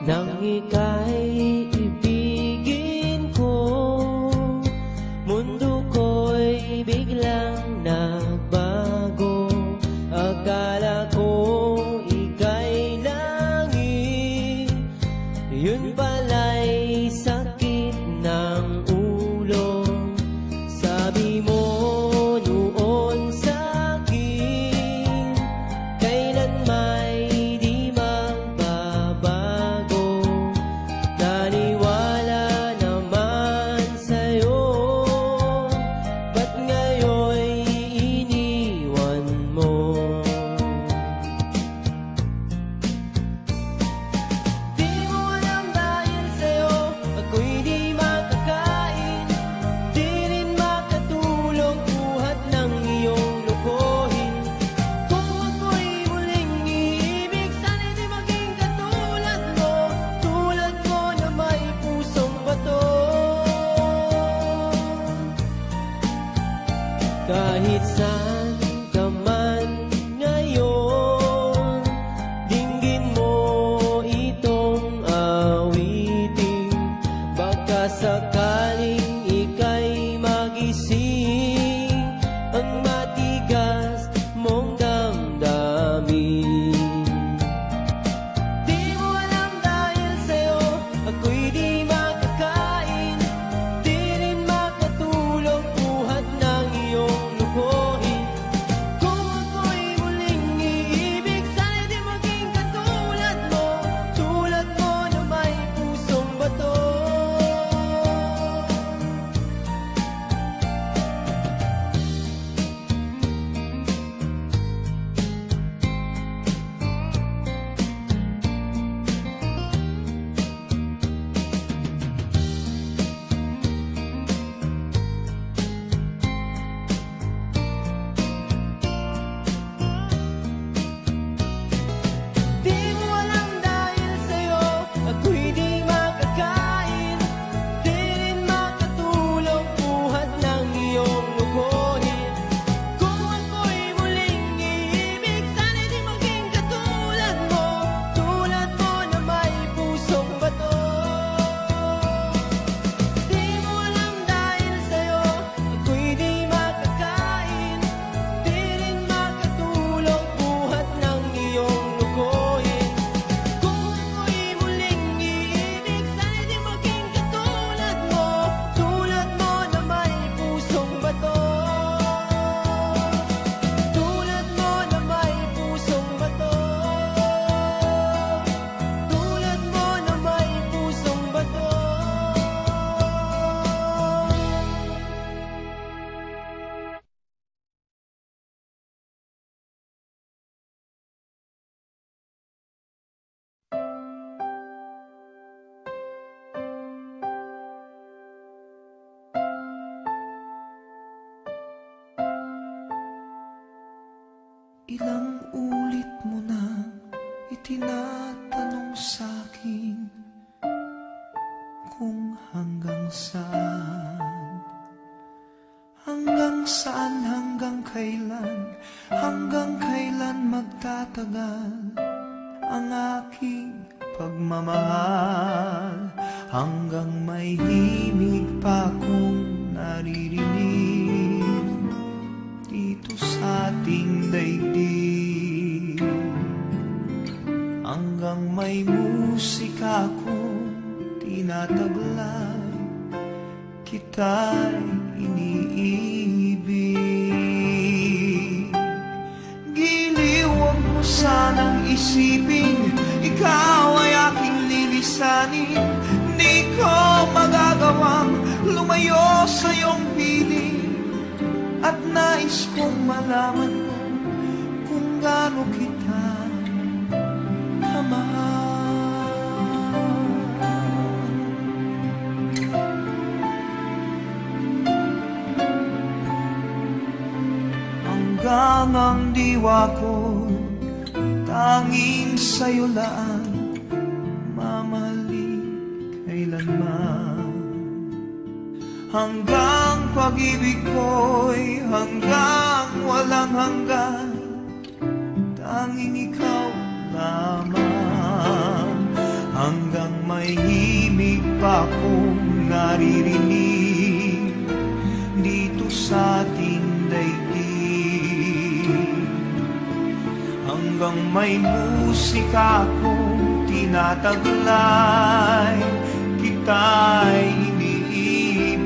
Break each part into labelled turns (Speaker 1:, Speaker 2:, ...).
Speaker 1: nang ika'y ibigin ko. Mundo ko'y biglang nagbago. Akala ko ika'y langit, yun pala'y sakit ng ulo. Sabi mo noon sa'kin, kailan may di magbabago. Naniwala naman sa'yo, ba't ngayon'y iniwan mo? Di mo alam dahil sa'yo ako'y di makakain, di rin makatulog buhat ng iyong lukuhin. Kung ako'y muling iibig, sana'y di maging katulad mo, tulad mo na may pusong bato. Kahit saan ka man ngayon, dinggin mo itong awitin. Baka sakaling ika'y magising ang matigas mong damdamin. Di mo alam dahil sa'yo ako'y di makakain, di rin makatulog buhat ng iyong lukuhin. Kung ako'y muling iibig, sana'y di maging katulad mo, tulad mo na may pusong bato. Di mo alam dahil sa'yo ako'y di makakain, di rin makatulog buhat ng iyong lukuhin. Kung ako'y muling iibig, sana'y di maging katulad mo, tulad mo na may pusong bato. Di mo alam dahil sa'yo ako'y di makakain, di rin makatulog buhat ng iyong lukuhin. Kung ako'y muling iibig, sana'y di maging katulad mo, tulad mo na may pusong bato. Tulad mo na may pusong bato. Tulad mo na may pusong bato.
Speaker 2: Ilang ulit mo na itinatanong sa'kin kung hanggang saan, hanggang kailan magtatagal ang aking pagmamahal, hanggang may himig pa kong naririnig dito sa ating daigdig, hanggang may musika kong tinataglay, kita'y iniibig. Giliw, huwag mo sanang isipin ikaw ay aking lilisanin. Di ko magagawang lumayo sa iyong piling, at nais kong malaman mo kung gaano kita kamahal. Hanggang ang diwa ko tanging sa'yo lang mamahalin kailanman. Hanggang pag-ibig ko'y hanggang walang hanggan, tanging ikaw lamang. Hanggang may himig pa akong naririnig dito sa ating daigdig. Hanggang may musika akong tinataglay, kita'y iniibig.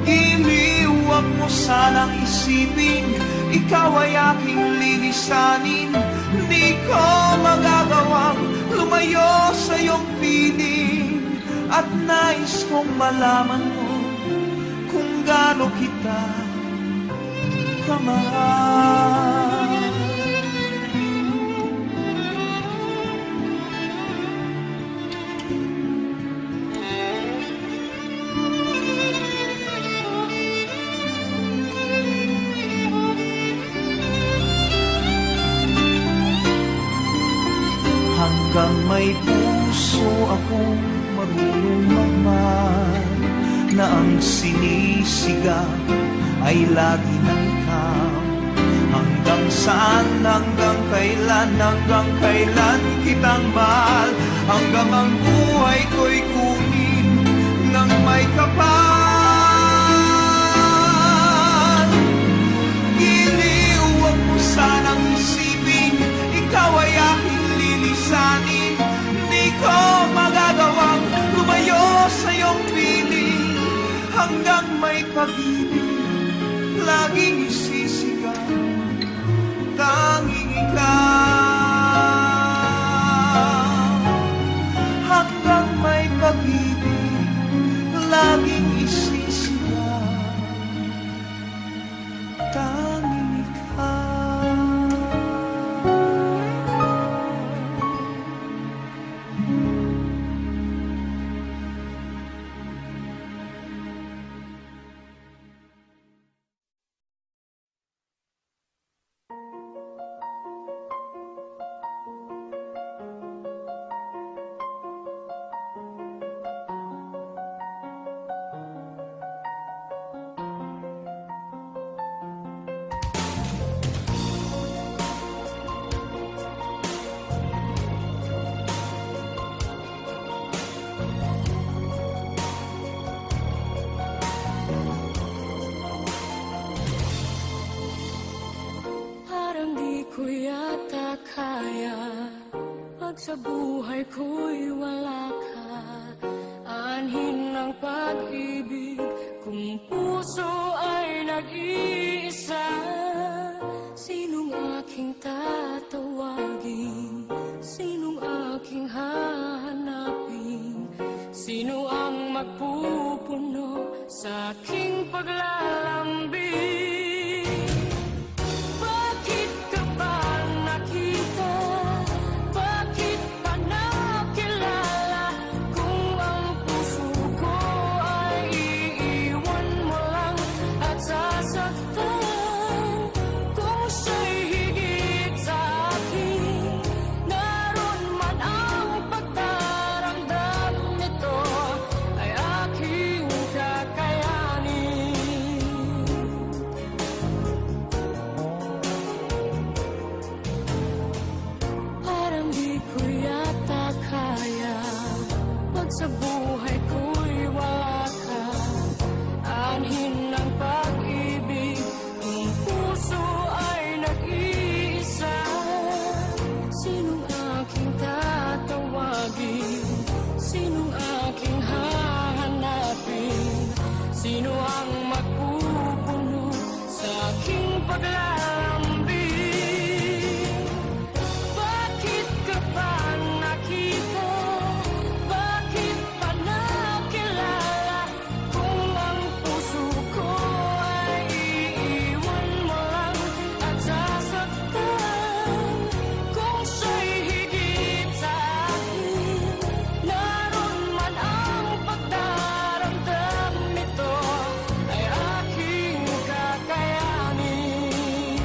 Speaker 2: Iniwag mo sanang isipin, ikaw ay aking lilisanin. Di ko magagawang lumayo sa iyong piling, at nais kong malaman mo kung gaano kita kamahal. Hanggang may puso akong marunong magmahal, na ang sinisigaw ay lagi ng ikaw. Hanggang saan, hanggang kailan kitang mahal, hanggang ang buhay ko'y kunin ng may kapal. Iniuwag mo sanang isipin, ikaw ay aking lilisanin. Di ko magagawang lumayo sa iyong piling, hanggang may pag-ibig laging isisigaw, tanging ikaw. Hanggang may pag-ibig laging isisigaw, tanging ikaw.
Speaker 3: Sa buhay ko'y wala ka, anhin ng pag-ibig, kung puso ay nag-iisa. Sinong aking tatawagin? Sinong aking hahanapin? Sino ang magpupuno sa aking paglalambing? Sa buhay ko'y wala ka, anhin ng pag-ibig, kung puso ay nag-iisa. Sinong aking tatawagin? Sinong aking hahanapin? Sino ang magpupuno sa aking paglalambing? Bakit ka ba nakita? Ay aking kakayanin.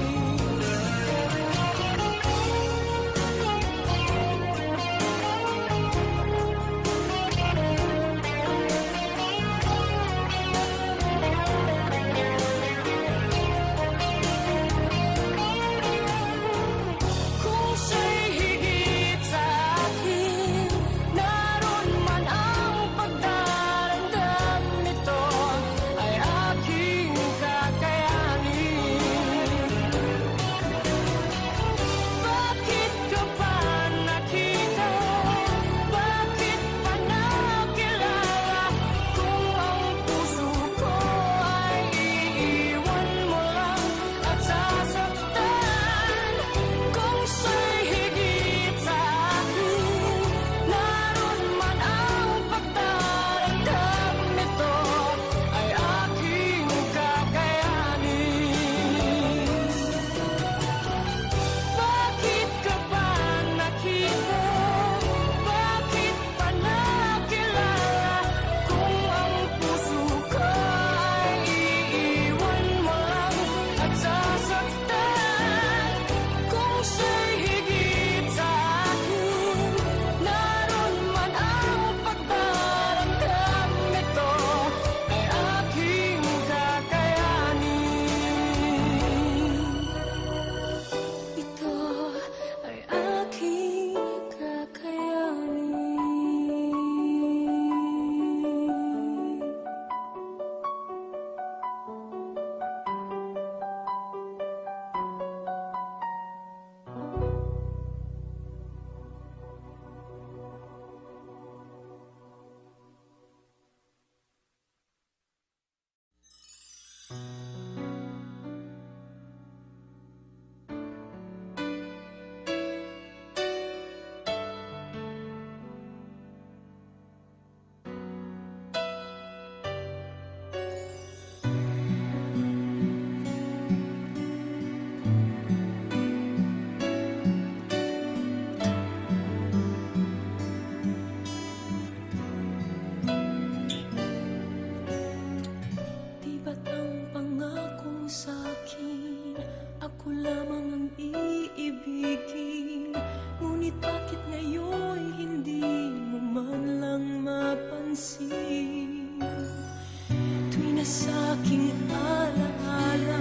Speaker 3: Ako lamang ang iibigin, ngunit bakit ngayon hindi mo man lang mapansin? Tuwi na sa'king alaala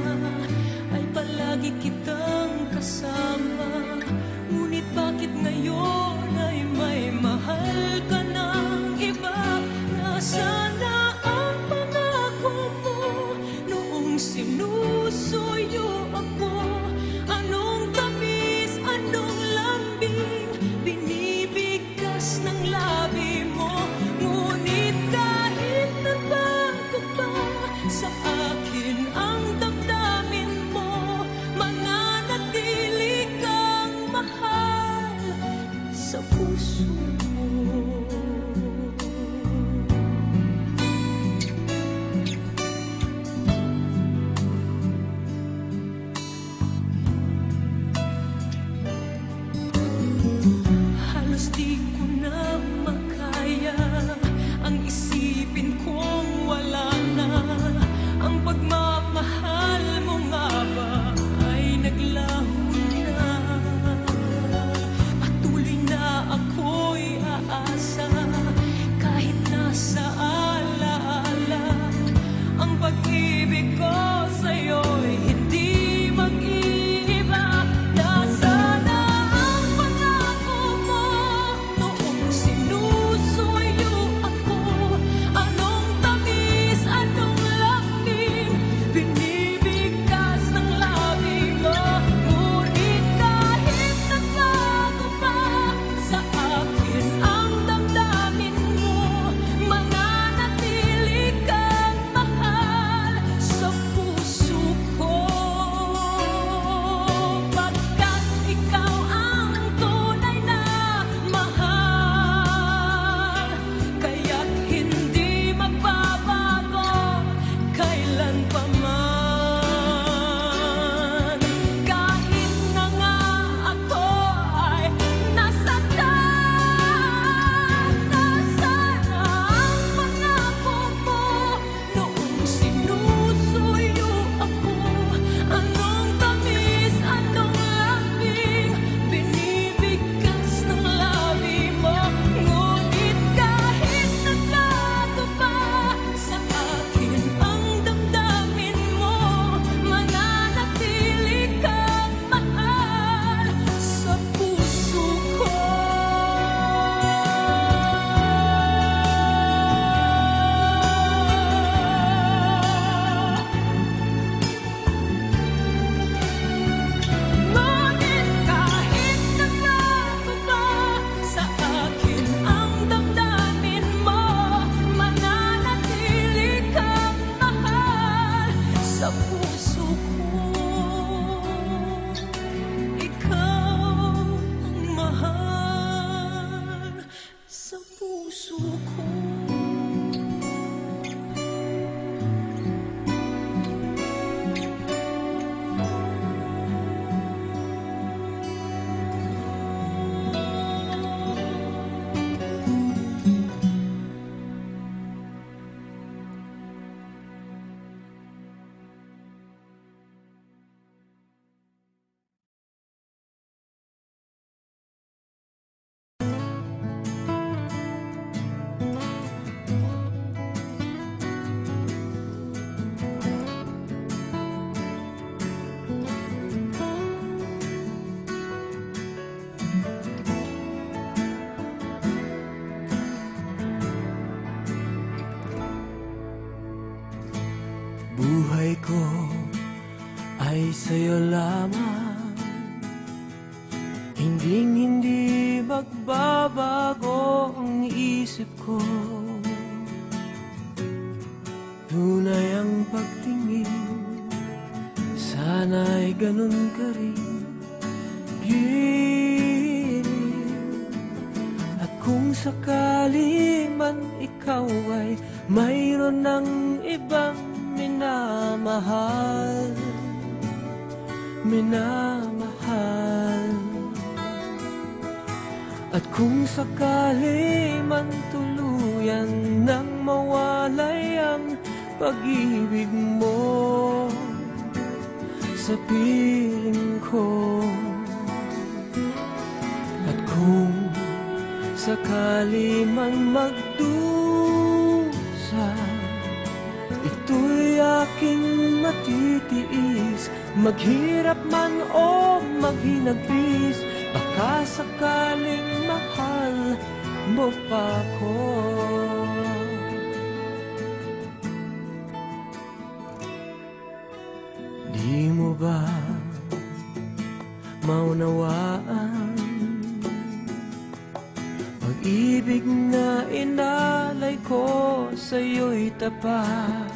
Speaker 3: ay palagi kitang kasama, ngunit bakit ngayon ay may mahal ka ng iba? Nasaan na ang pangako mo noong sinusuyo ako? Anong tamis, anong lambing binibigkas ng labi mo? Ngunit kahit nagbago pa sa akin ang damdamin mo, mananatili kang mahal sa puso mo. Halos di ko na makaya ang isipin kong wala na ang pagmamahal mo, nga ba ay naglaho na? Patuloy na ako'y aasa kahit nasa alaala ang pag-ibig ko sa'yo'y hindi mag-iiba. Nasaan na ang pangako mo noong sinusuyo ako? Anong tamis, anong lambing binibigkas ng labi mo? Ngunit kahit nagbago pa sa akin ang damdamin mo, mananatili kang mahal sa puso ko. Pagkat ikaw ang tunay na mahal, kaya't hindi magbabago kailan pa man. Kahit na nga ako ay nasaktan, nasaan ang pangako mo noong sinusuyo ako? Anong tamis, anong lambing binibigkas ng labi mo? Ngunit kahit nagbago pa sa akin ang damdamin mo, mananatili kang mahal sa puso ko. Ngunit kahit nagbago pa sa akin ang damdamin mo, mananatili kang mahal sa puso ko. Ikaw ang mahal sa puso ko.
Speaker 1: Buhay ko ay sa'yo lamang, hindi magbabago ang isip ko. Tunay ang pagtingin, sana'y ganun ka rin, piling. At kung sakali man ikaw ay mayroon ng ibang minamahal, at kung sakali man tuluyan nang mawalay ang pag-ibig mo sa piling ko. At kung sakali man magdusa, ito'y aking matitiis. Maghirap man o maghinagpis, baka sakaling mahal mo pa ko. Di mo ba maunawaan pag-ibig na inalay ko sa'yo'y tapat?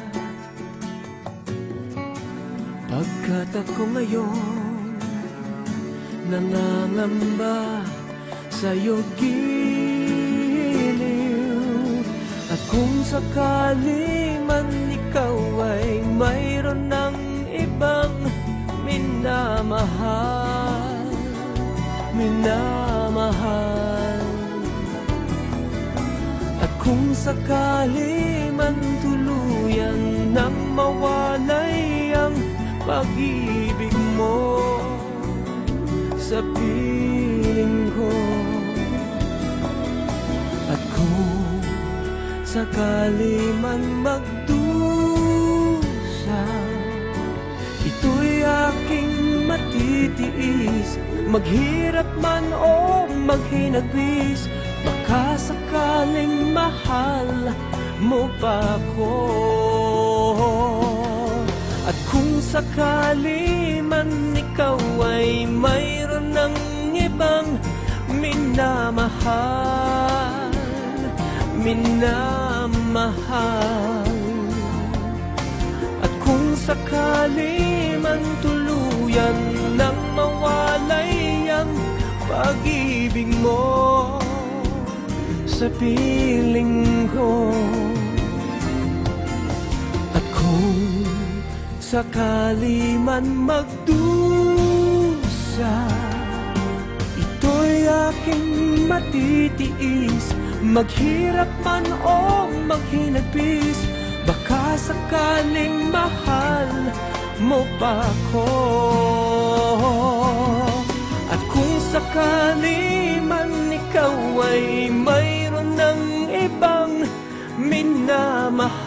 Speaker 1: Pagkat ako ngayon nangangamba sa'yo giliw. At kung sakali man ikaw ay mayroon ng ibang minamahal, minamahal. At kung sakali man tuluyan nang mawalay ang pag-ibig mo sa piling ko, at kung sakali man magdusa, ito'y aking matitiis. Maghirap man o maghinagpis, baka sakaling mahal mo pa ko. At kung sakali man ikaw ay mayroon ng ibang minamahal, minamahal. At kung sakali man tuluyan nang mawalay ang pag-ibig mo sa piling ko, at kung sakali man magdusa, ito'y aking matitiis. Maghirap man o maghinagpis, baka sakaling mahal mo pa ko. At kung sakali man ikaw ay mayroon ng ibang minamahal,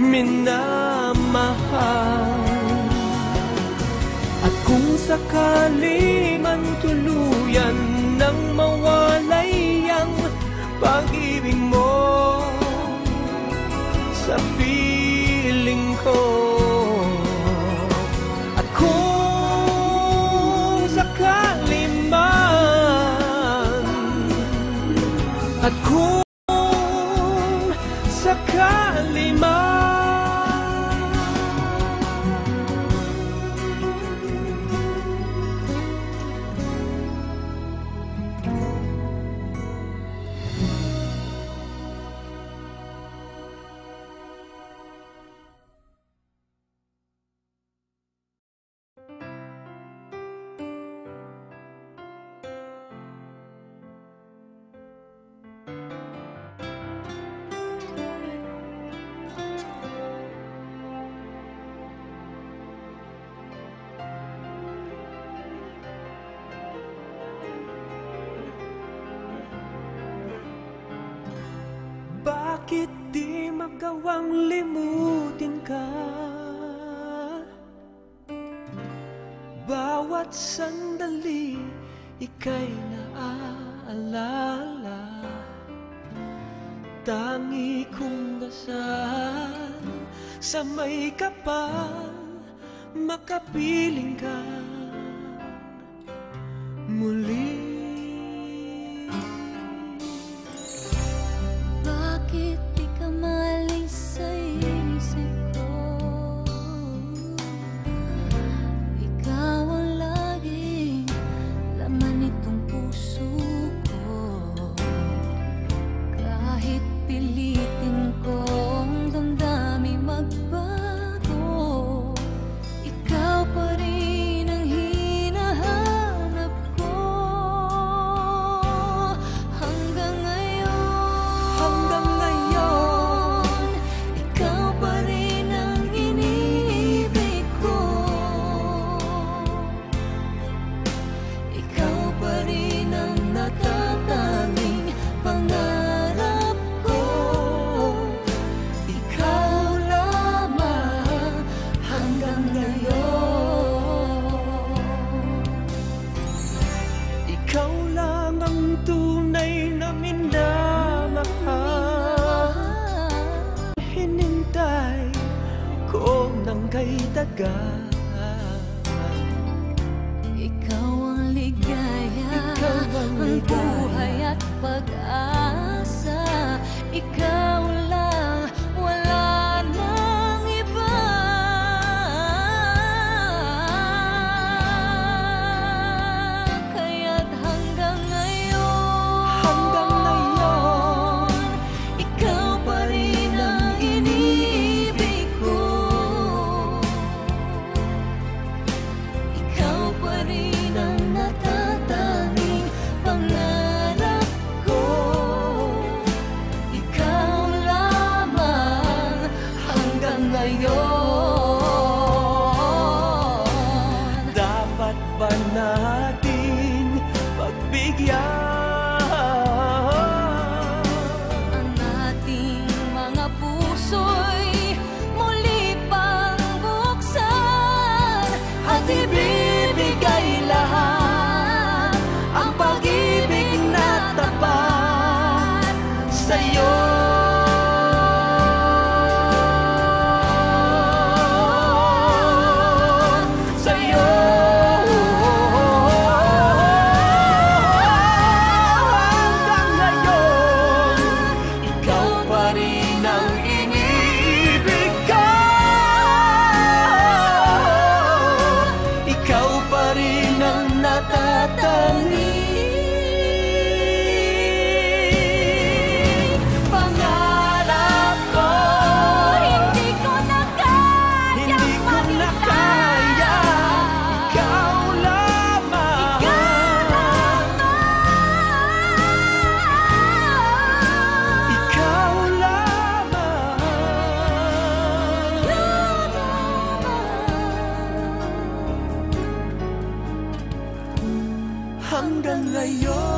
Speaker 1: minamahal. At kung sakali man tuluyan nang mawalay ang pag-ibig mo sa piling ko, at kung sakali man, at kung sakali man, bakit di magawang limutin ka? Bawat sandali ika'y naaalala. Tangi kong dasal sa may kapal, makapiling ka muli.
Speaker 4: Bakit di ka malis sa isip ko? Ikaw ang laging laman nitong puso ko. Kahit pilitin kong damdamin magbago, ikaw pa rin ang hinahanap ko.
Speaker 1: hanggang kay daga.
Speaker 4: Ikaw ang ligaya,
Speaker 1: Ikaw ang
Speaker 4: ang buhay at pag-asa. Ikaw lang, wala nang iba. Kaya't hanggang ngayon, ikaw pa rin ang iniibig ko. Ikaw pa rin ang natatanging pangarap ko. Ikaw lamang hanggang ngayon.
Speaker 1: Dapat ba natin pagbigyan
Speaker 4: Ang ating mga puso'y muli pang buksan at ibibigay lahat ang pag-ibig na tapat sa'yo.
Speaker 1: sa'yo? Hanggang ngayon, ikaw pa rin ang iniibig ko. Ikaw pa rin ang natatanging pangarap ko.
Speaker 4: Hindi ko na kayang
Speaker 1: Hindi ko na kaya, ikaw lamang. Ikaw lamang. Hanggang ngayon.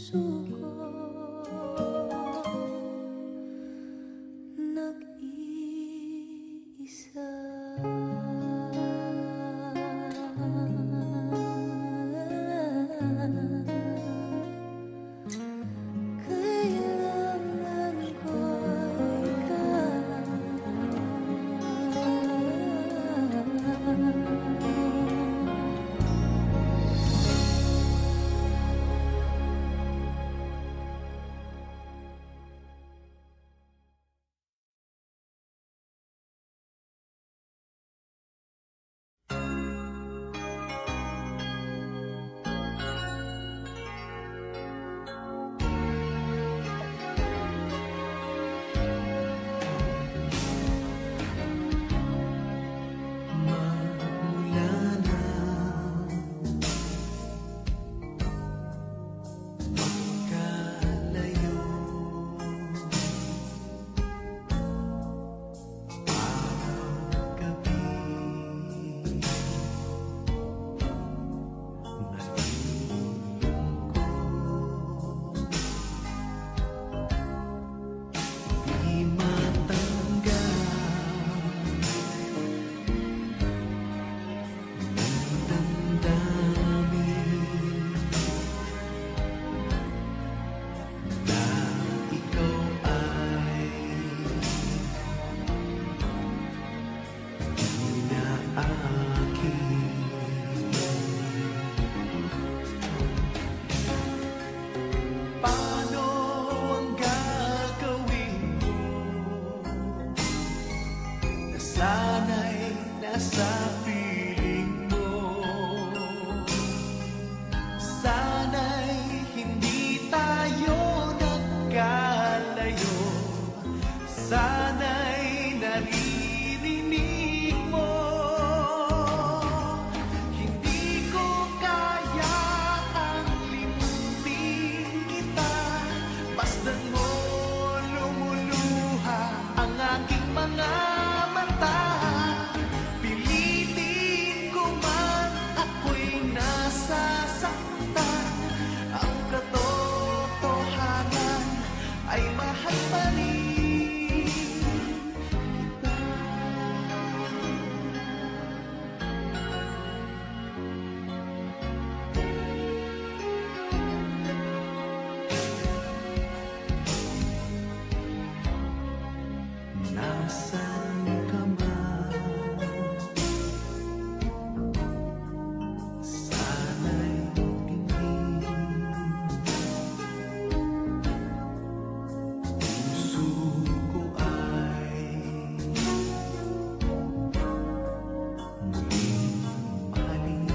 Speaker 4: puso ko nag-iisa. Kailangan ko
Speaker 2: sana'y nasa piling mo. Sana'y hindi tayo nagkalayo. Sana'y naririnig mo. Hindi ko kaya ang limutin kita. Basta't mo lumuluha ang aking mga mata. Pilitin ko man ako'y nasasaktan. Ang katotohanan ay mahal pa rin kita. Nasaan ka man? Sana'y tingin. Puso ko ay muling mahalin.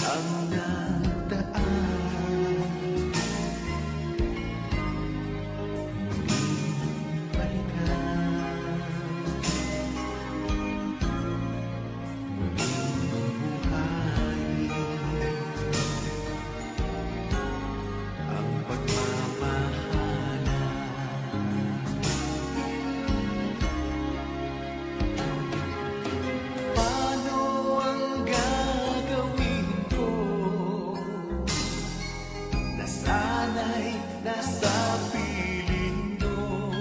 Speaker 2: Ang nagdaan nasa piling mo.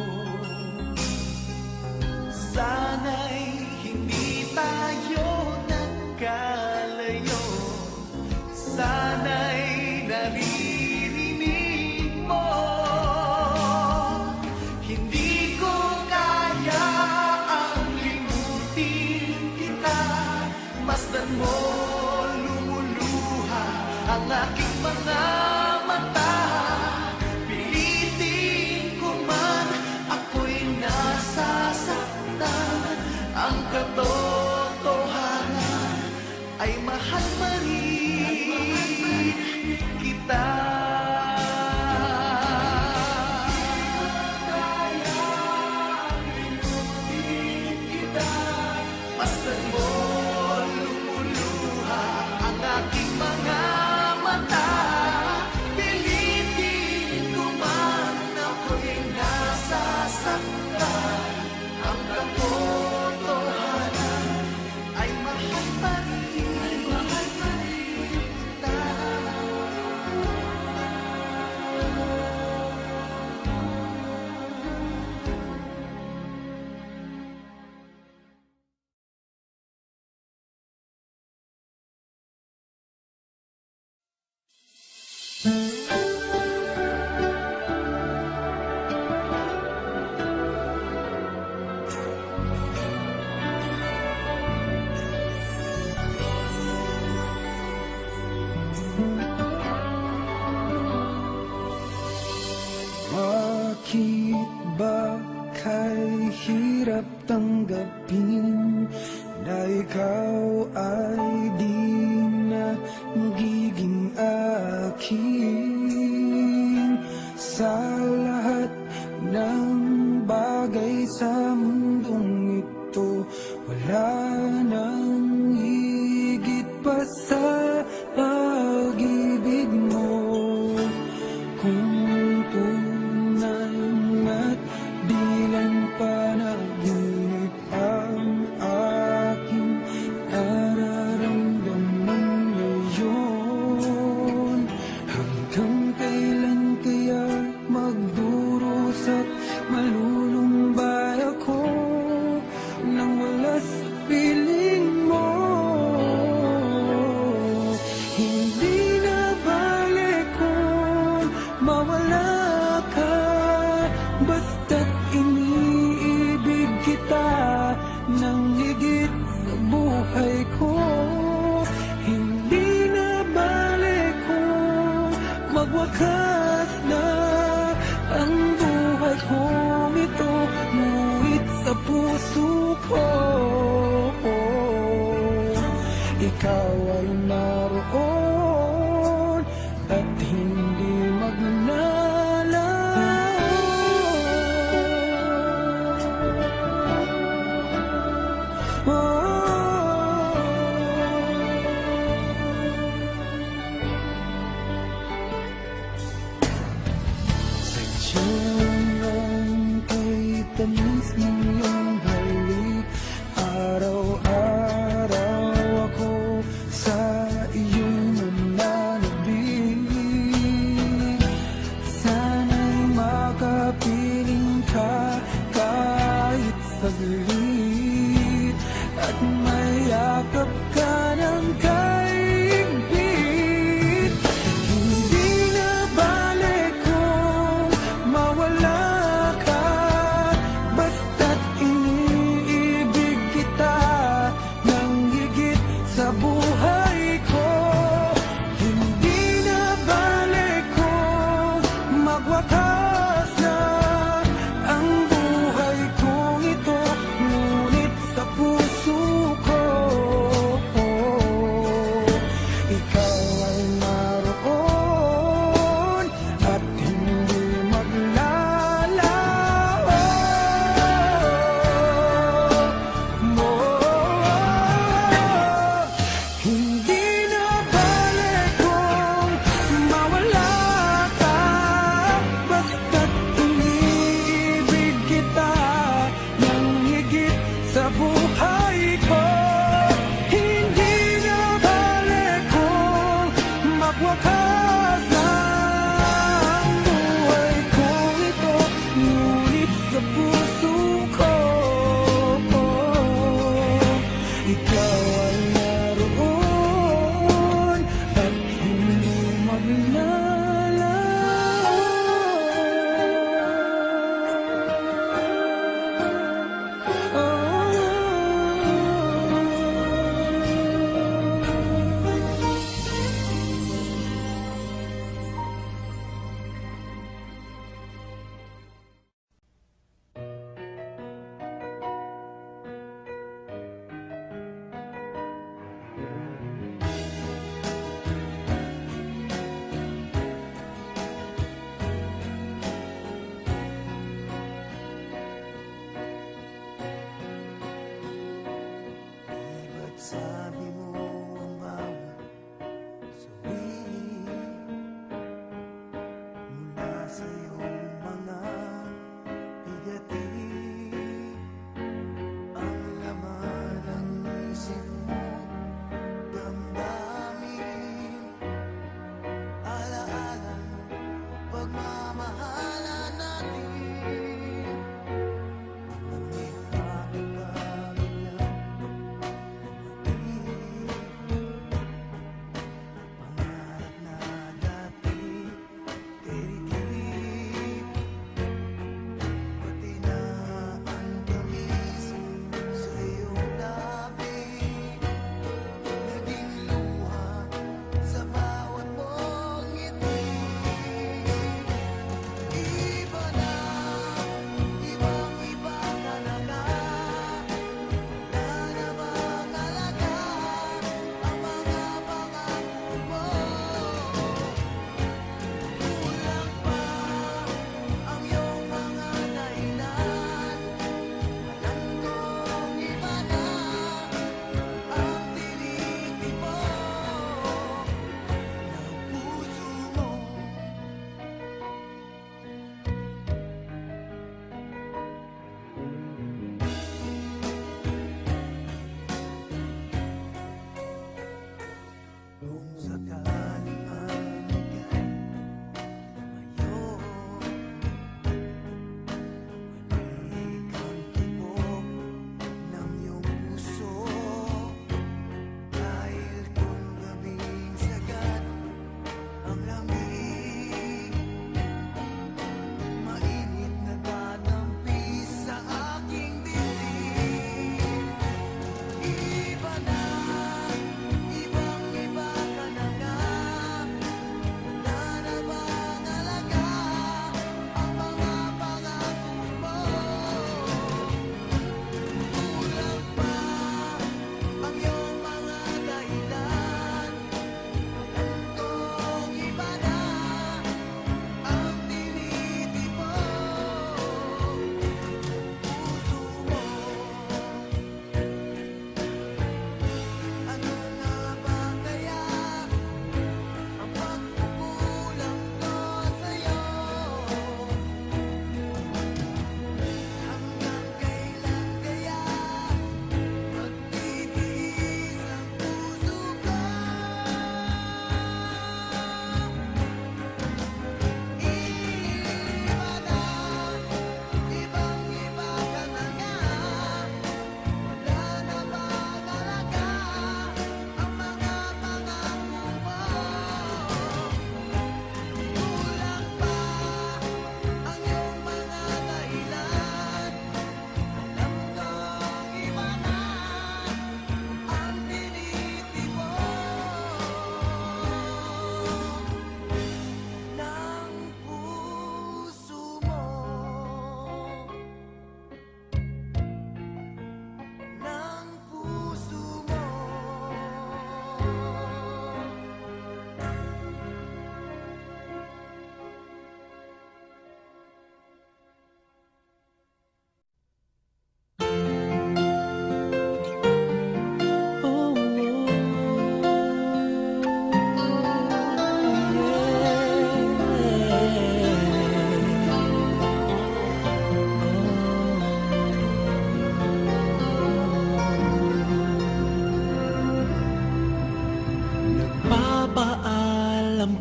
Speaker 2: Sana'y hindi tayo nagkalayo. Sana'y naririnig mo. Hindi ko kaya ang limutin kita. Masdan mo lumuluha ang aking mga mata. Nasasaktan. Ang katotohanan ay mahal pa rin kita. Kaya limutin kita. Masdan mo lumuluha ang aking mga mata. Pilitin ko man ako'y nasasaktan. Ang katotohanan ay mahal pa rin.
Speaker 5: sa pag-ibig mo. Kung tunay at bilang panaginip ang aking nararamdaman ngayon, hanggang kailan kaya magdurusa at malulumbay ako nang wala sa piling mo? Hindi na balik kung mawala ka, basta't iniibig kita ng higit sa buhay ko. Hindi na balik kung magwakas na ang buhay kong ito, ngunit sa puso ko ikaw ay naroon at hindi magnalaw. Sadyang kay tamis ng iyong halik, araw-araw ako sa iyong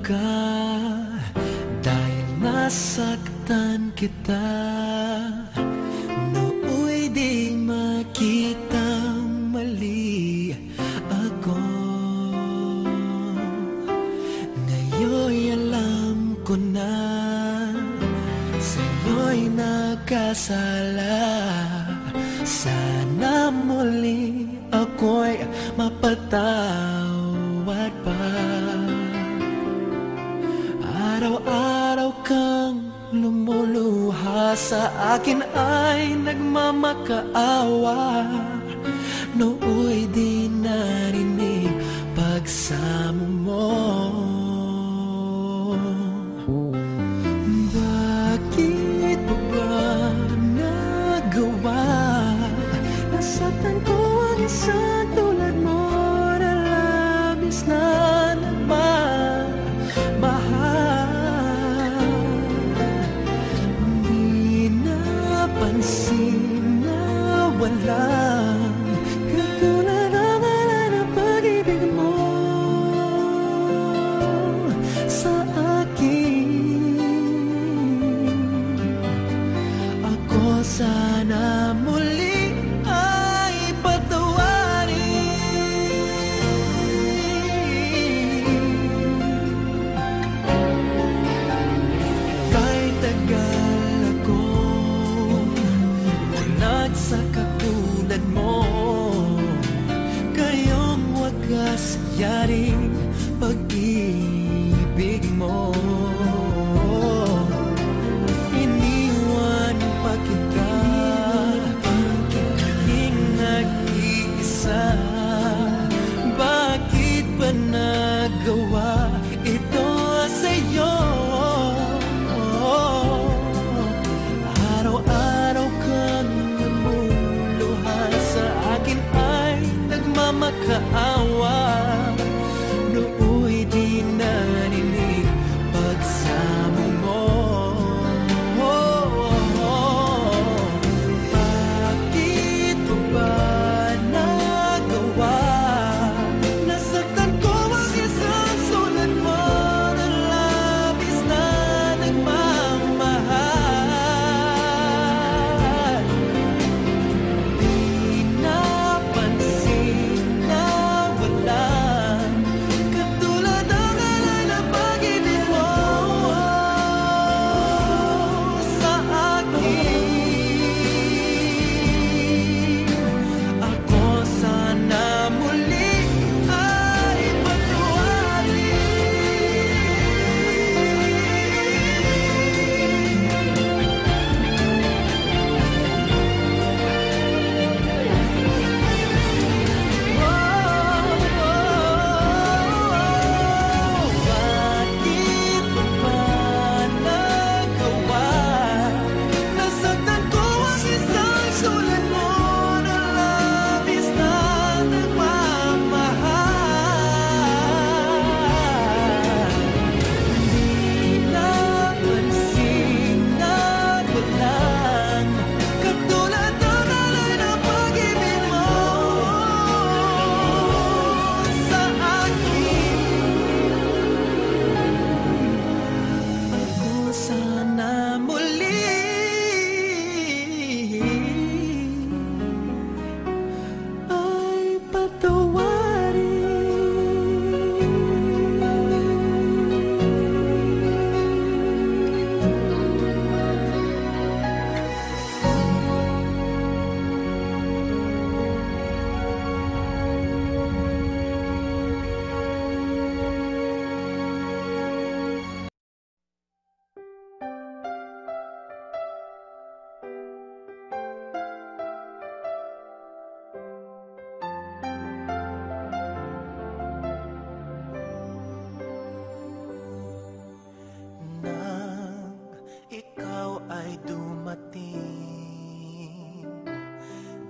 Speaker 5: ka dahil nasaktan kita. Nooy di makita mali ako. Ngayon'y alam ko na sa'yo'y nagkasala. Sana muli ako'y mapatawad pa. Araw-araw kang lumuluha sa akin ay nagmamakaawa. Nooy di narinig pagsamo mo. Bakit pa ba nagawa? Nasaktan ko ang isang tulad mo na labis na nagmamahal. Di napansin na walang katulad ang alay ng pag-ibig mo sa akin. Ako sana muli sa katulad mo. Kayong wagas yaring pag-ibig mo. Iniwan pa kita, pagkiling nag-iisa. Bakit ba nagawa ito sa'yo? Araw-araw kang makaawa. Nooy di narinig pagsamo mo. Bakit mo ba nagawa? Nasaktan ko ang isang sulat mo na labis na nagmamahal. Di napansin katulad ang alay na pag-ibig mo sa akin. Ako sana muli ay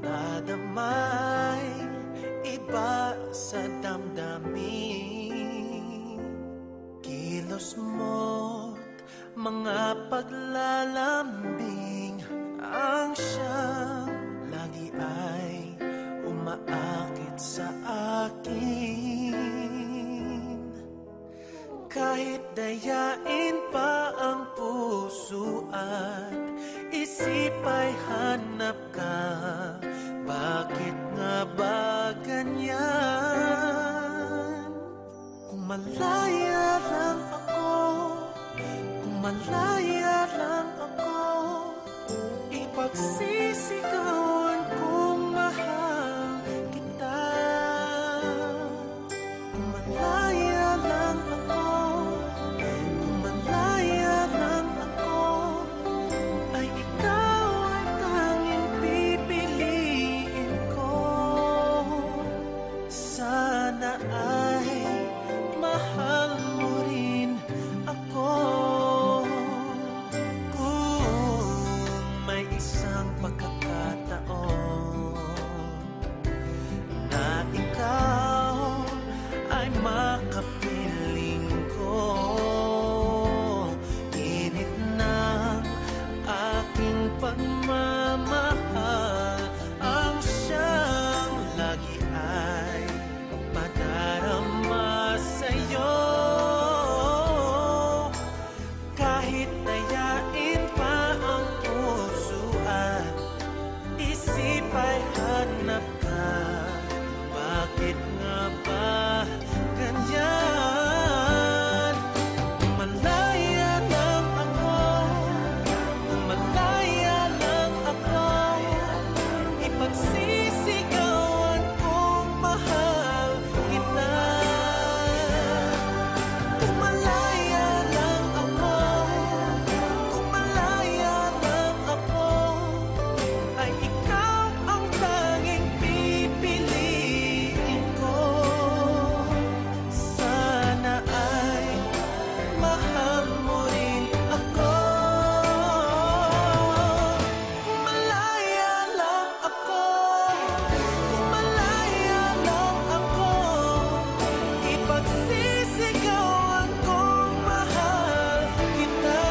Speaker 5: nadamay iba sa damdamin. Kilos mo't mga paglalambing ang siyang lagi ay umaakit sa akin. Kahit Kahit dayain pa ang puso at isip ay hanap ka, bakit nga ba ganyan? Kung malaya lang ako, kung malaya lang ako, ipagsisigawan kung mahal kita. Kung malaya lang ako, kung malaya lang ako, ay ikaw ang tanging pipiliin ko. Sana ay mahal mo rin ako. Kung may isang pagkakataon na ikaw ay makapiling ko, init ng aking pagmamahal ang siyang lagi ay padarama sa'yo. Kahit dayain pa ang puso at isip ay hanap ka, bakit nga ba ganyan? Kung malaya lang ako, kung malaya lang ako, ipagsisigawan kung mahal kita. Kung malaya lang ako, kung malaya lang ako, ay ikaw ang tanging pipiliin ko. Sana ay mahal mo rin ako. Kung malaya lang ako, kung malaya lang ako, ipagsisigawan kung mahal kita.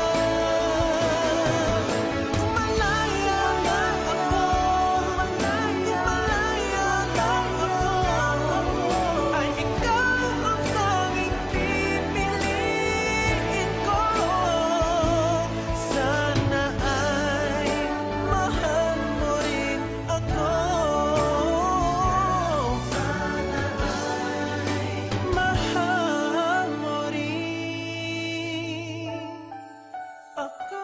Speaker 5: Kung malaya lang ako, kung malaya lang ako, ay ikaw ang tanging pipiliin ko. Sana ay mahal mo rin ako. Sana ay mahal mo rin ako.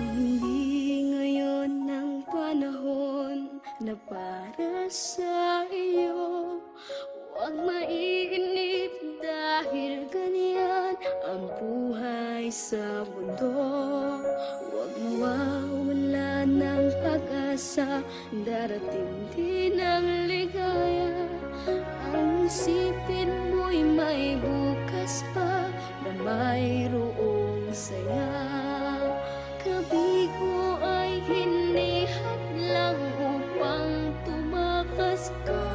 Speaker 6: Hindi ngayon ang panahon na para sa iyo. Huwag mainip dahil ganyan ang buhay sa mundo. Huwag mawawala ng pag-asa, darating din ang ligaya. Ang isipin mo'y may bukas pa na mayroong saya. Kabigo ay hindi hadlang upang tumakas ka.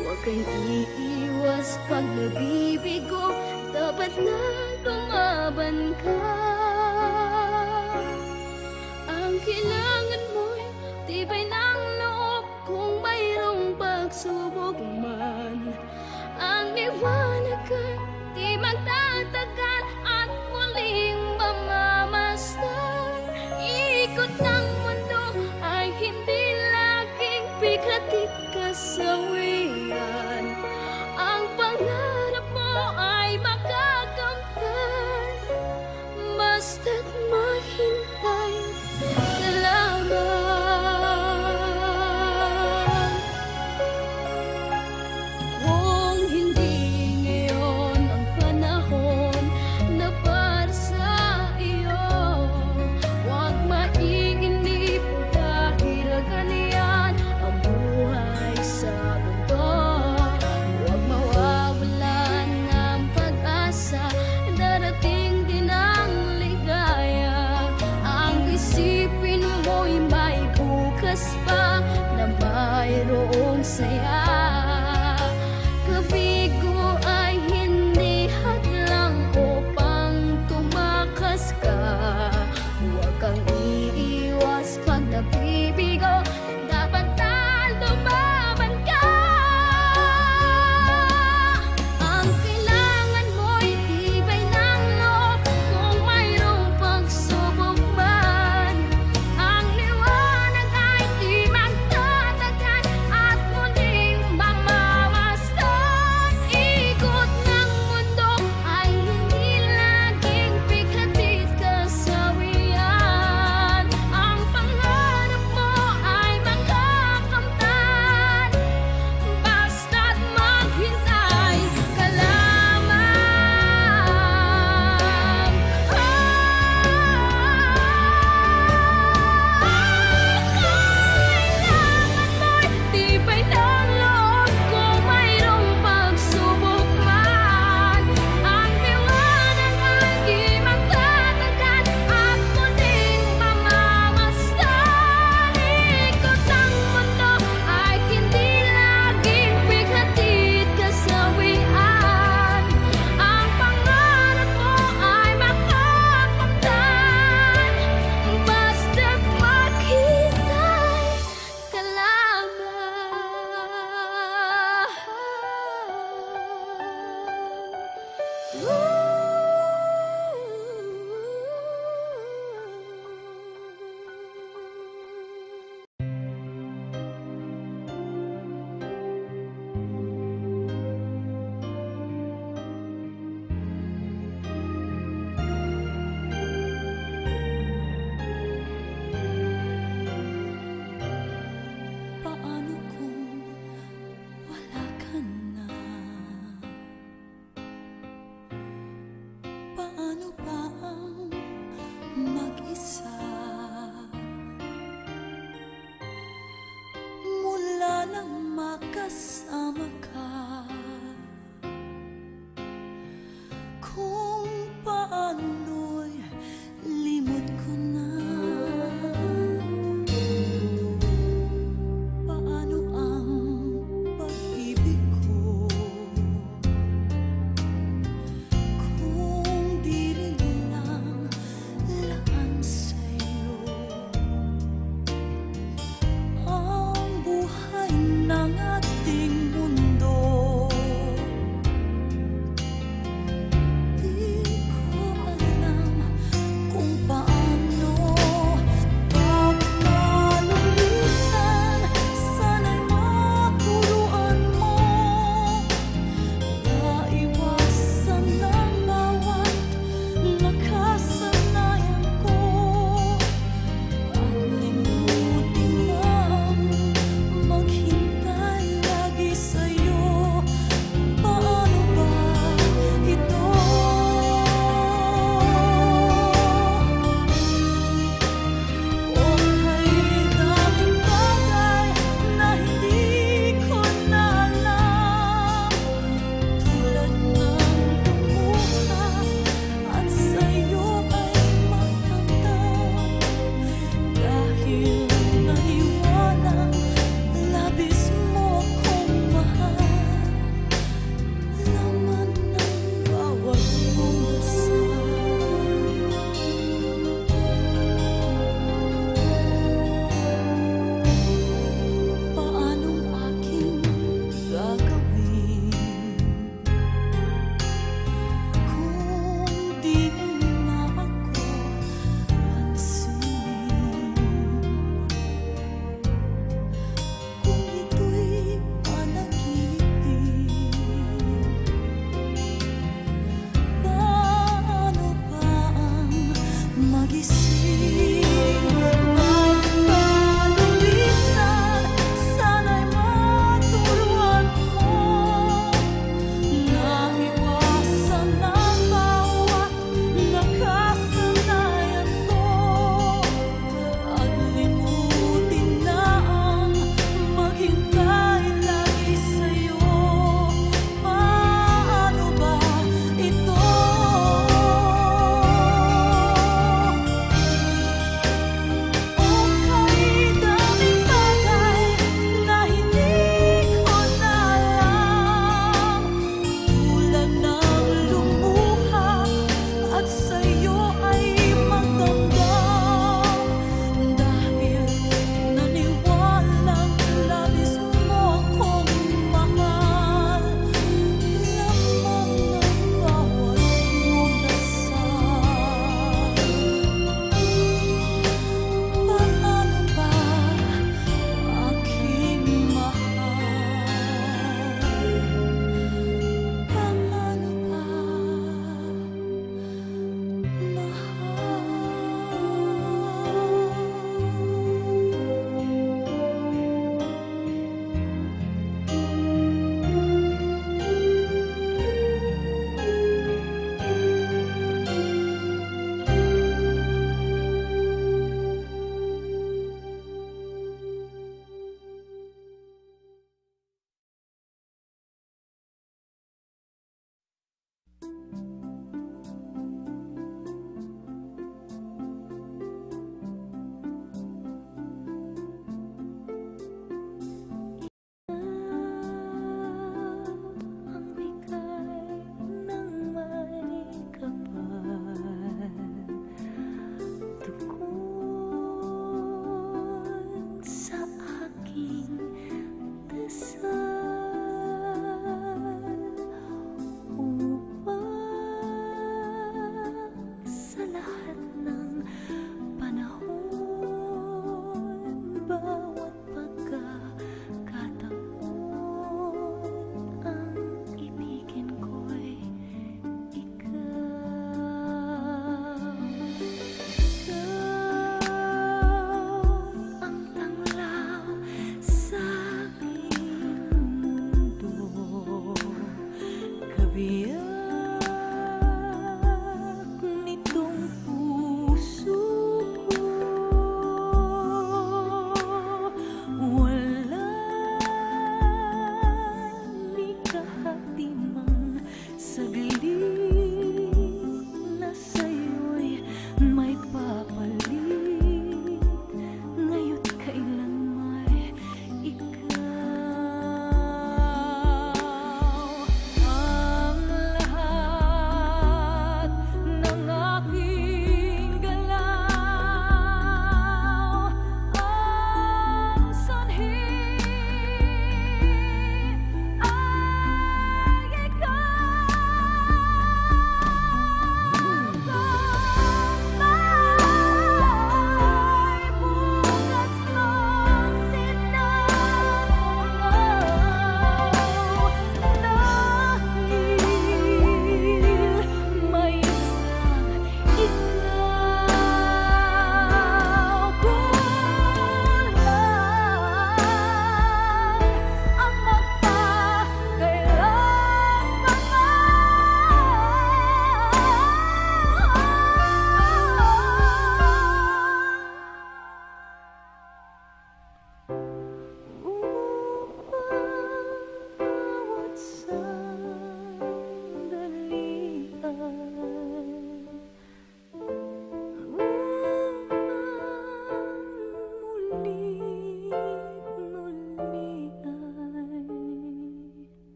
Speaker 6: Huwag kang iiwas pag nabibigo, dapat na lumaban ka. Ang kailangan mo'y tibay ng loob kung mayroong pagsubok man. Ang liwanag ay di magtatagal at muling mamamasdan. Ikot ng mundo ay hindi laging bigatit kasawian. Ang pangarap mo ay makakamtan.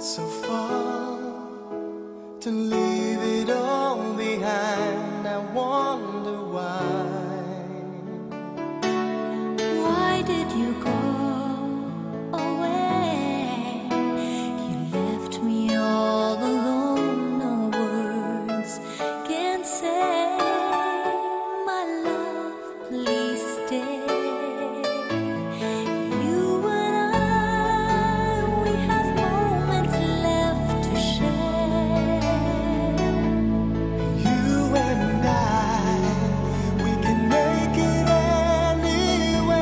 Speaker 5: so far to leave it all behind. I wonder why.
Speaker 4: Why did you go away? You left me all alone, no words can say. My love, please stay. You and I, we have moments left to share.
Speaker 5: You and I, we can make it anywhere.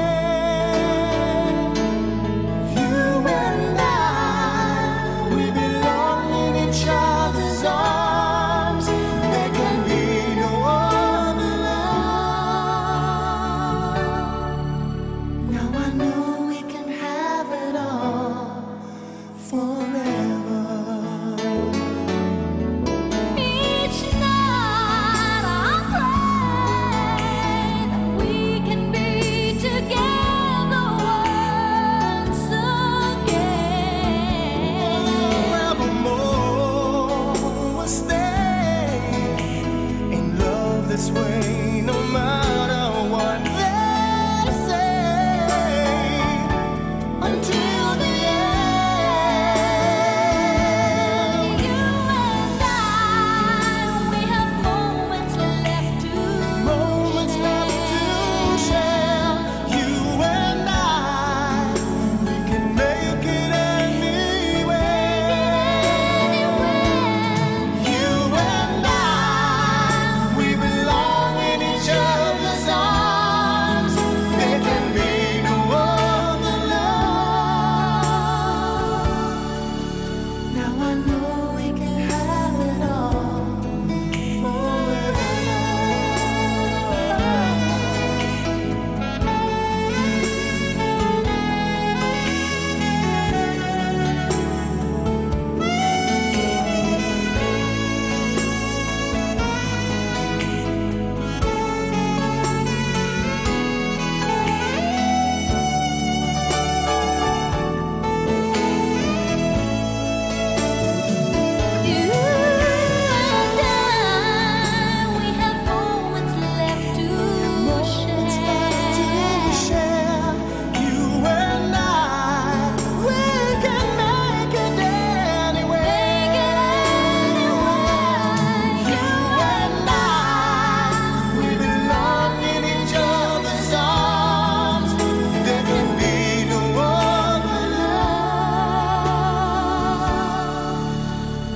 Speaker 5: You and I, we belong in each other's arms. There can be no other love. Now I know we can have it all forever.
Speaker 4: Each night I pray that we can be together once again.
Speaker 5: Forevermore we'll stay in love this way, no matter what they say, until the end.
Speaker 4: You and I, we have moments left to
Speaker 5: Moments left to share. You and I, we can make it anywhere. You and I, we belong in each other's arms. There can be no other love. Now I know we can have it all forever.
Speaker 4: You and I, we have moments left to share.
Speaker 5: You and I, we can make it anywhere. You and I, we belong in each other's arms. There can be no other love.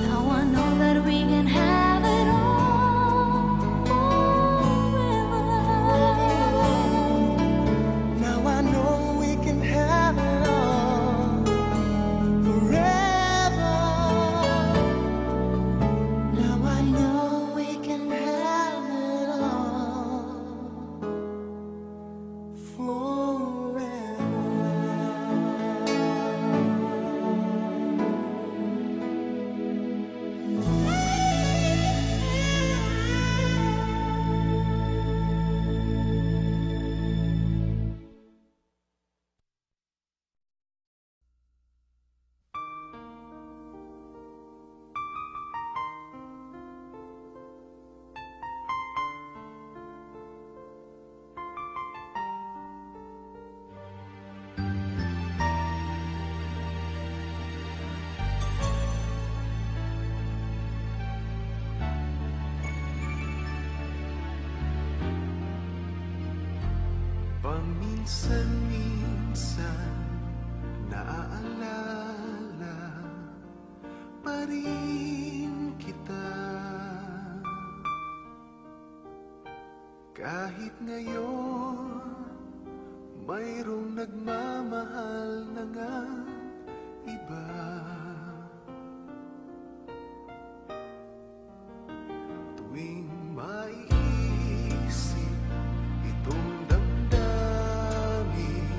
Speaker 4: Now I know that we can have it all forever.
Speaker 5: Now I know we can have it all forever. Now I know we can have it all Paminsan-minsan naaalala pa rin kita. Kahit ngayon mayroong nagmamahal na nga iba. Tuwing maiisip itong damdamin,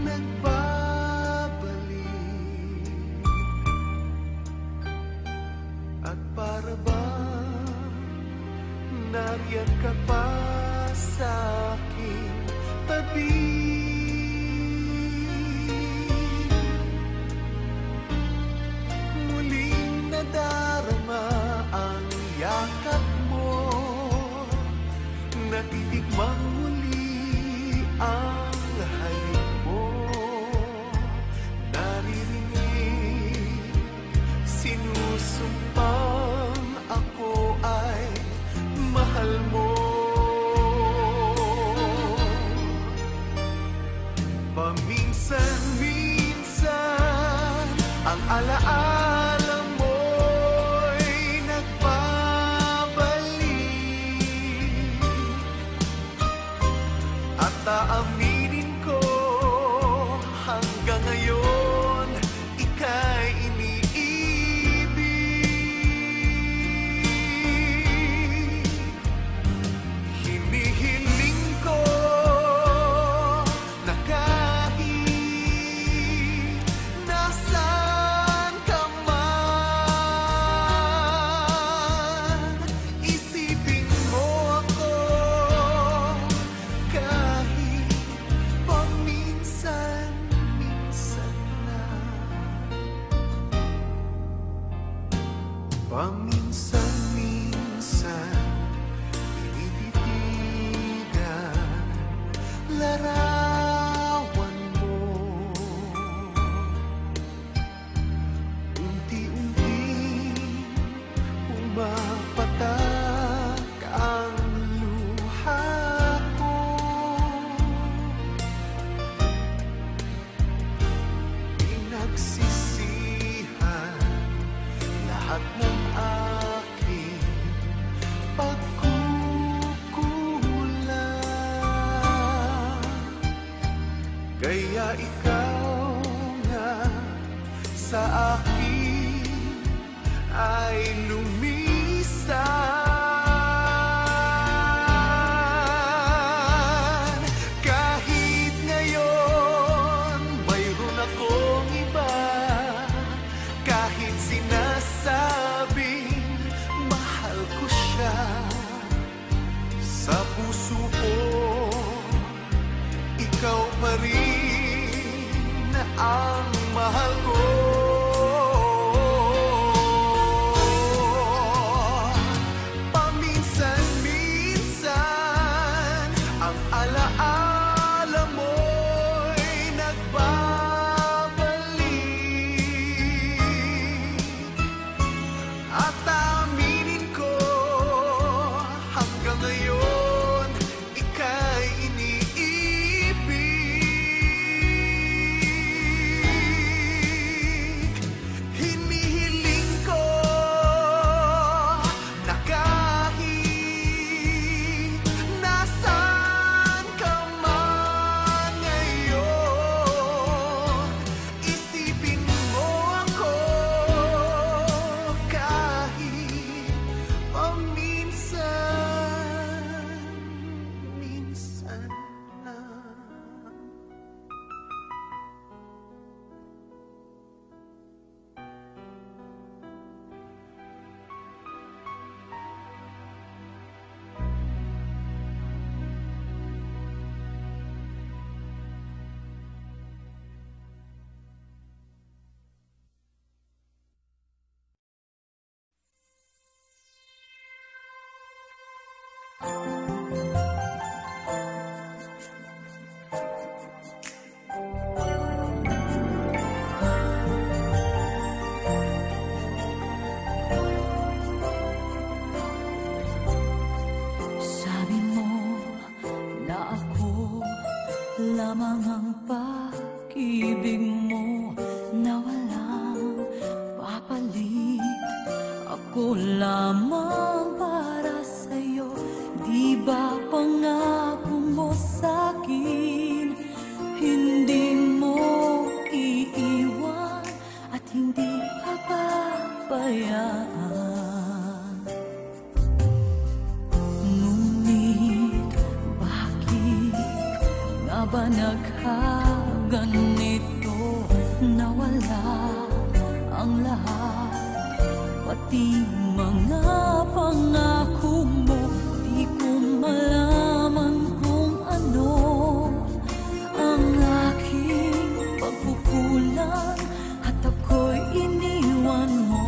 Speaker 5: nagbabalik. At para bang nariyan ka pa sa aking tabi.
Speaker 2: alaala mo'y nagbabalik. At aaminin ko hanggang ngayon ika'y iniibig. Hinihiling ko na kahit nasaan ka man, isipin mo ako kahit paminsan-minsan lang. Paminsan-minsan tinititigan larawan mo. Unti-unting pumapatak ang luha ko. Pinagsisihan lahat ng aking pagkukulang. Kaya ikaw nga sa akin ay lumisan. Kahit ngayon mayroon akong iba, kahit sinasabing mahal ko siya, sa puso ko ikaw pa rin ang mahal ko. Paminsan-minsan ang alaala mo'y nagbabalik. At aminin ko hanggang ngayon ika'y iniibig. Hinihiling ko na kahit nasaan ka man ngayon, isipin mo ako kahit paminsan-minsan lang.
Speaker 3: Sabi mo na ako lamang ang pag-ibig mo na walang papalit. Ako lamang para sa'yo, di ba pangako mo sa'kin? Hindi mo iiwan at hindi papabayaan. Ngunit bakit nga ba nagkaganito? Nawala ang lahat, pati mga pangako mo. Di ko malaman kung ano ang aking pagkukulang at ako'y iniwan mo.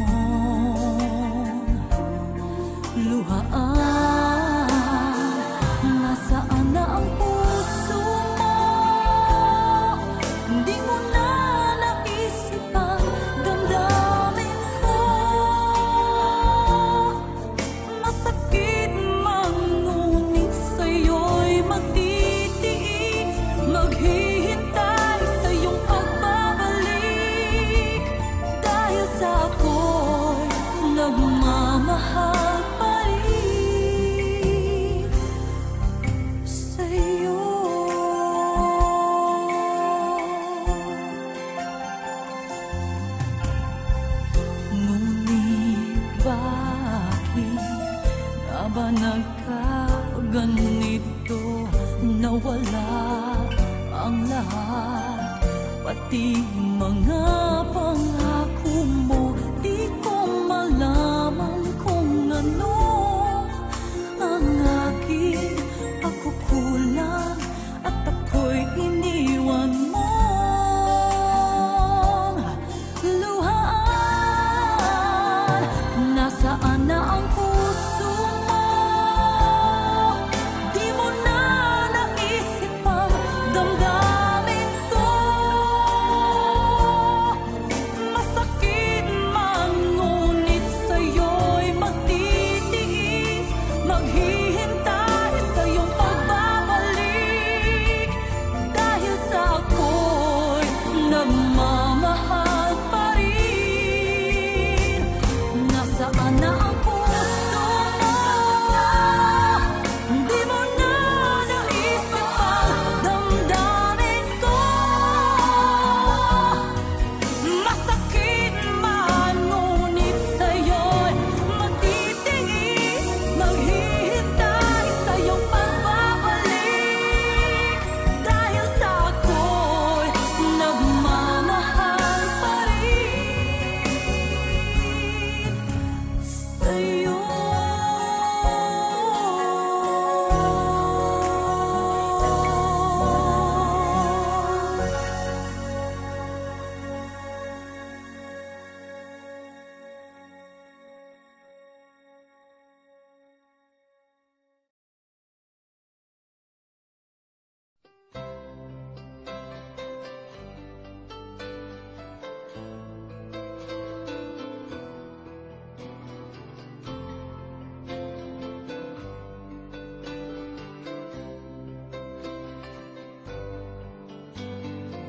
Speaker 3: Luhaan, nasaan na ang puso mo? Hindi mo na naisip ang damdamin ko. Masakit man ngunit pati mga pangako mo, di ko malaman kung ano ang aking pagkukulang at ako'y iniwan mo. Luhaan, nasaan na ang puso mo? Di mo na naisip ang damdamin ko. Masakit man, ngunit sa'yo'y magtitiis, maghihintay sa iyong pagbabalik. Dahil sa ako'y nagmamahal pa rin. Nasaan na ang puso mo? Di mo na naisip ang damdamin ko. Masakit man, ngunit sa'yo'y matitiis, maghihintay sa iyong pagbabalik. Dahil sa ako'y nagmamahal pa rin sa'yo.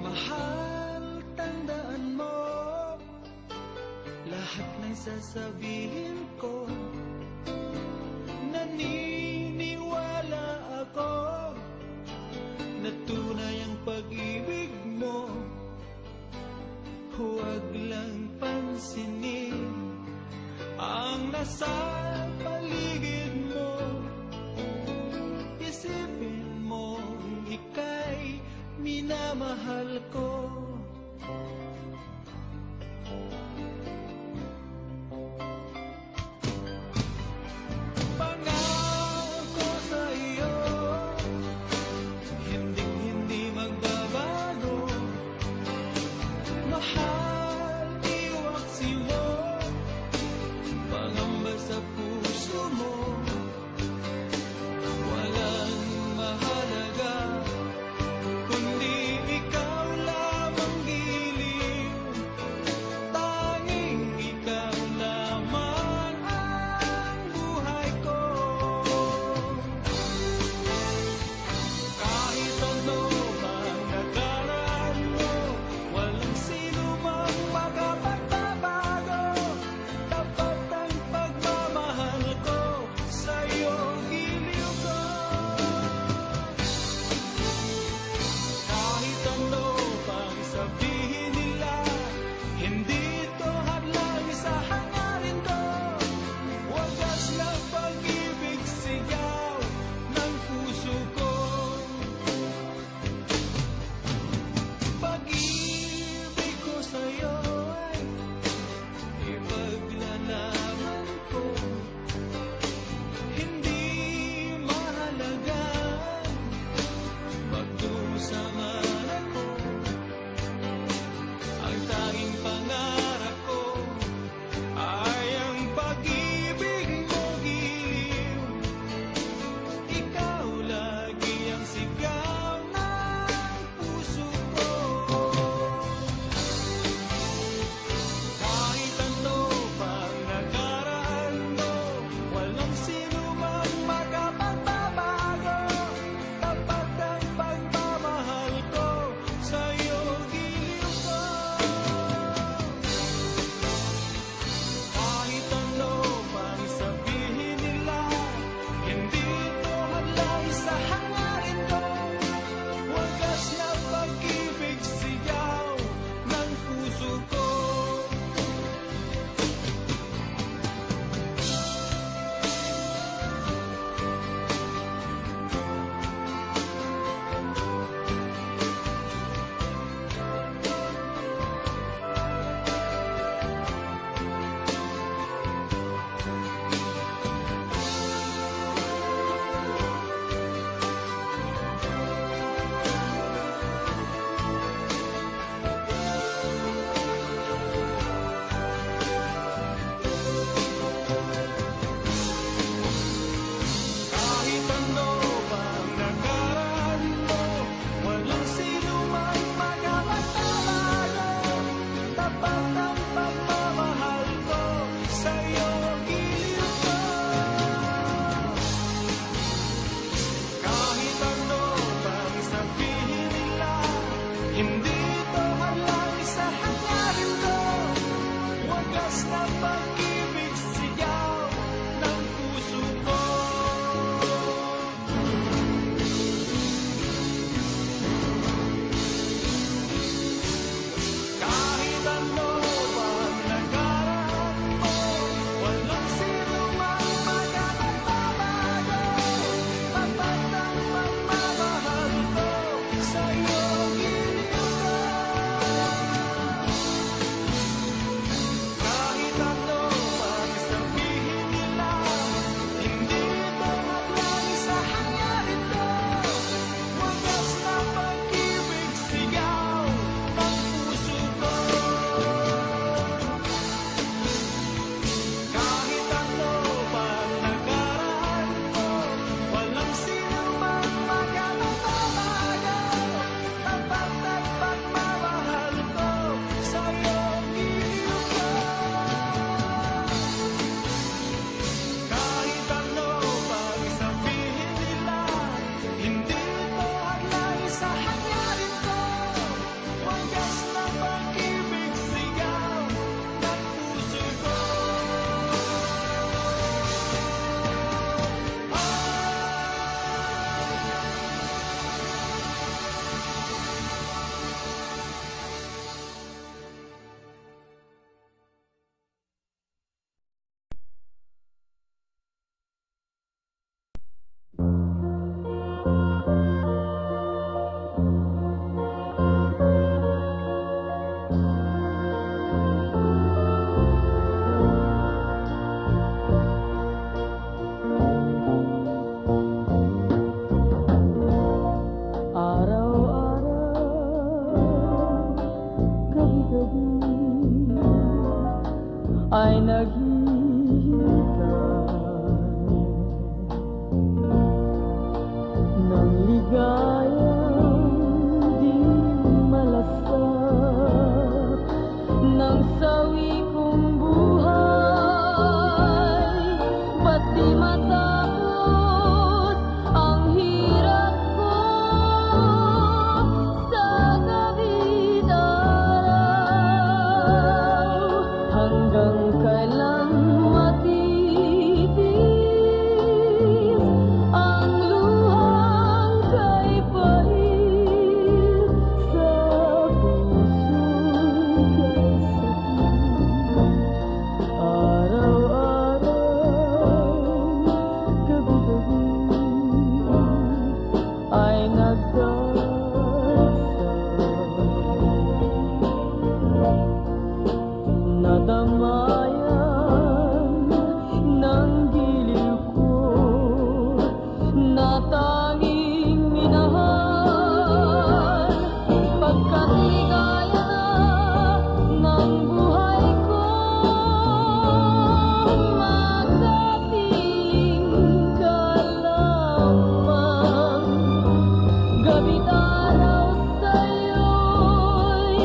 Speaker 1: Mahal, tandaan mo lahat ng sasabihin ko. Naniniwala ako na tunay ang pag-ibig mo. Huwag lang pansinin ang nasa paligid mo. Isipin mo ika'y minamahal ko. Pangako sa iyo, hindi magbabago. Mahal, iwaksi mo, pangamba sa puso mo. Walang mahalaga kundi ikaw lamang giliw. Tanging ikaw lamang ang buhay ko. Kahit ano mang nakaraan mo, walang sino mang makapagbabago. Tapat ang pagmamahal ko, sa'yo giliw ko. Kahit ano pang sabihin nila, hindi ito hadlang sa hangarin ko. Wagas na pag-ibig, sigaw ng puso ko. Pag-ibig ko sa'yo ay ipaglalaban ko. Hindi mahalaga magdusa man ako. Ang tanging pangarap ko ay ang pag-ibig mo giliw. Ikaw lagi ang sigaw ng puso ko. Kahit ano pang nakaraan mo, walang sino mang makapagbabago. Tapat ang pagmamahal ko, sa'yo giliw ko.
Speaker 3: ay naghihintay ng ligayang di malasap ng sawi kong buhay. Ba't di matapos ang hirap ko sa gabi't araw? Hanggang kailan matitis ang luhang kay pait sa puso'y kay sakit? Araw-araw, gabi-gabi ay nagdarasal. Nadamayan ng giliw ko na tanging minahal, pagkat ligaya na ng buhay ko, makapiling ka lamang. Gabi't araw sa'yo'y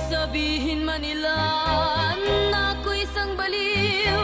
Speaker 6: Sabihin man nila na ako'y isang baliw,